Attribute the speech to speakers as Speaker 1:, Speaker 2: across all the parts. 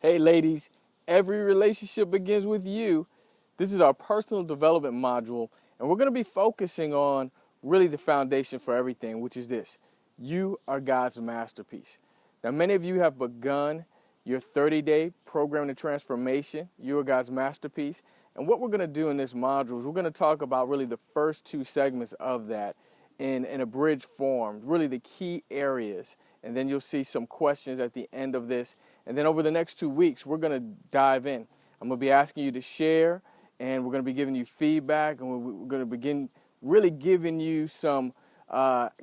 Speaker 1: Hey ladies, every relationship begins with you. This is our personal development module, and we're going to be focusing on really the foundation for everything, which is this. You are God's masterpiece. Now, many of you have begun your 30-day program to transformation. You are God's masterpiece. And what we're going to do in this module is we're going to talk about really the first two segments of that in a bridge form, really the key areas. And then you'll see some questions at the end of this. And then over the next 2 weeks, we're going to dive in. I'm going to be asking you to share, and we're going to be giving you feedback, and we're going to begin really giving you some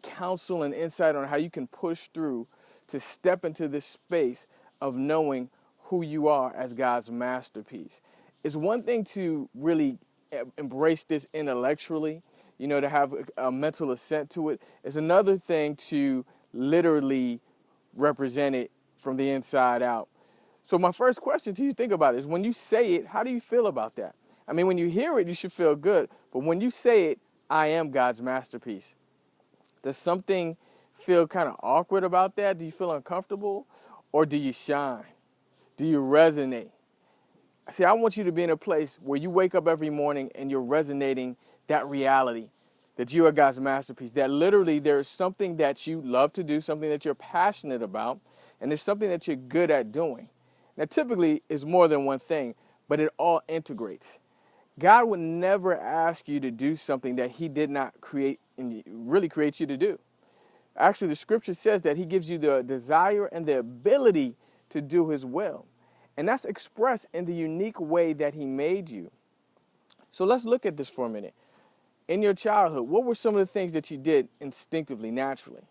Speaker 1: counsel and insight on how you can push through to step into this space of knowing who you are as God's masterpiece. It's one thing to really embrace this intellectually, to have a mental assent to it. It's another thing to literally represent it from the inside out. So my first question to you, think about it, is when you say it, how do you feel about that? I mean, when you hear it, you should feel good. But when you say it, I am God's masterpiece, does something feel kind of awkward about that? Do you feel uncomfortable? Or do you shine? Do you resonate? See, I want you to be in a place where you wake up every morning and you're resonating that reality, that you are God's masterpiece, that literally there's something that you love to do, something that you're passionate about, and there's something that you're good at doing. Now, typically, it's more than one thing, but it all integrates. God would never ask you to do something that he did not create and really create you to do. Actually, the scripture says that he gives you the desire and the ability to do his will. And that's expressed in the unique way that he made you. So let's look at this for a minute. In your childhood, what were some of the things that you did instinctively, naturally?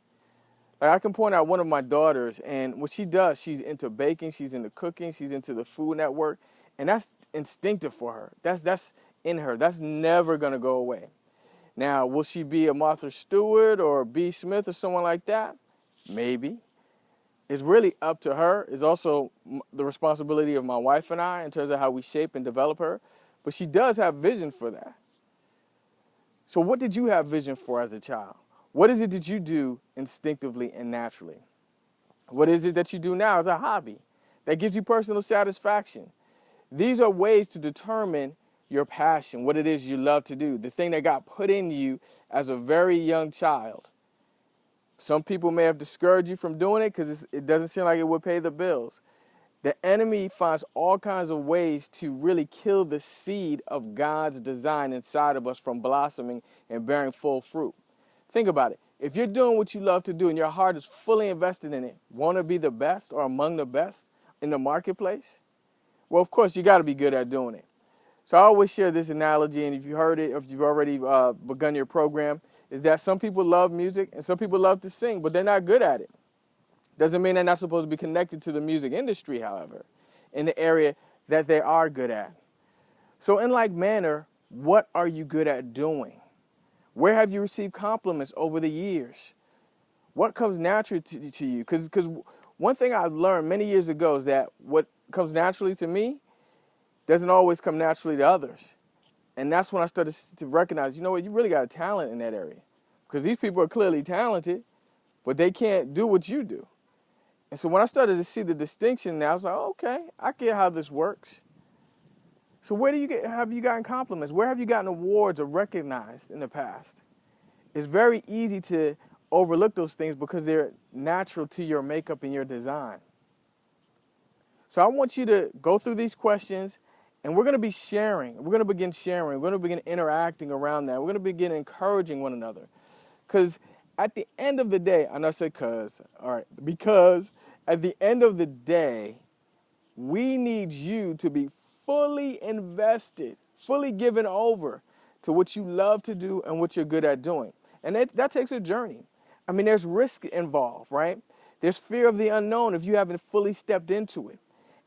Speaker 1: Like I can point out one of my daughters, and what she does, she's into baking, she's into cooking, she's into the Food Network, and that's instinctive for her. That's in her. That's never going to go away. Now, will she be a Martha Stewart or a B. Smith or someone like that? Maybe. It's really up to her. It's also the responsibility of my wife and I in terms of how we shape and develop her. But she does have vision for that. So what did you have vision for as a child? What is it that you do instinctively and naturally? What is it that you do now as a hobby that gives you personal satisfaction? These are ways to determine your passion, what it is you love to do, the thing that got put in you as a very young child. Some people may have discouraged you from doing it because it doesn't seem like it would pay the bills. The enemy finds all kinds of ways to really kill the seed of God's design inside of us from blossoming and bearing full fruit. Think about it. If you're doing what you love to do and your heart is fully invested in it, want to be the best or among the best in the marketplace? Well, of course, you got to be good at doing it. So I always share this analogy, and if you heard it, if you've already begun your program, is that some people love music and some people love to sing, but they're not good at it. Doesn't mean they're not supposed to be connected to the music industry, however, in the area that they are good at. So in like manner, what are you good at doing? Where have you received compliments over the years? What comes naturally to you? Because one thing I learned many years ago is that what comes naturally to me doesn't always come naturally to others. And that's when I started to recognize, you know what, you really got a talent in that area. Because these people are clearly talented, but they can't do what you do. And so when I started to see the distinction now, I was like, okay, I get how this works. So where have you gotten compliments? Where have you gotten awards or recognized in the past? It's very easy to overlook those things because they're natural to your makeup and your design. So I want you to go through these questions, and we're going to be sharing. We're going to begin sharing. We're going to begin interacting around that. We're going to begin encouraging one another. Because at the end of the day, I know I said because at the end of the day, we need you to be fully invested, fully given over to what you love to do and what you're good at doing. And that takes a journey. I mean, there's risk involved, right? There's fear of the unknown if you haven't fully stepped into it.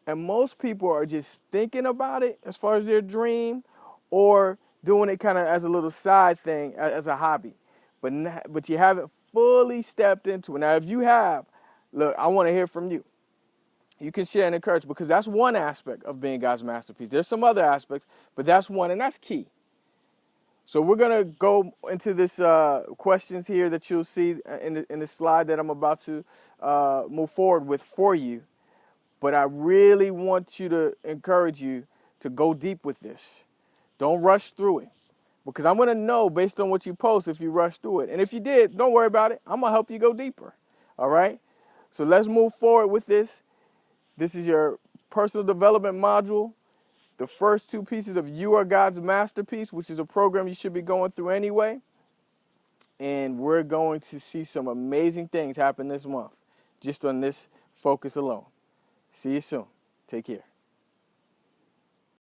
Speaker 1: And most people are just thinking about it as far as their dream or doing it kind of as a little side thing, as a hobby. But you haven't fully stepped into it. Now, if you have, look, I want to hear from you. You can share and encourage because that's one aspect of being God's masterpiece. There's some other aspects, but that's one, and that's key. So we're going to go into this questions here that you'll see in the slide that I'm about to move forward with for you. But I really want you to encourage you to go deep with this. Don't rush through it. Because I'm going to know based on what you post if you rush through it. And if you did, don't worry about it. I'm going to help you go deeper. All right? So let's move forward with this. This is your personal development module. The first two pieces of You Are God's Masterpiece, which is a program you should be going through anyway. And we're going to see some amazing things happen this month just on this focus alone. See you soon. Take care.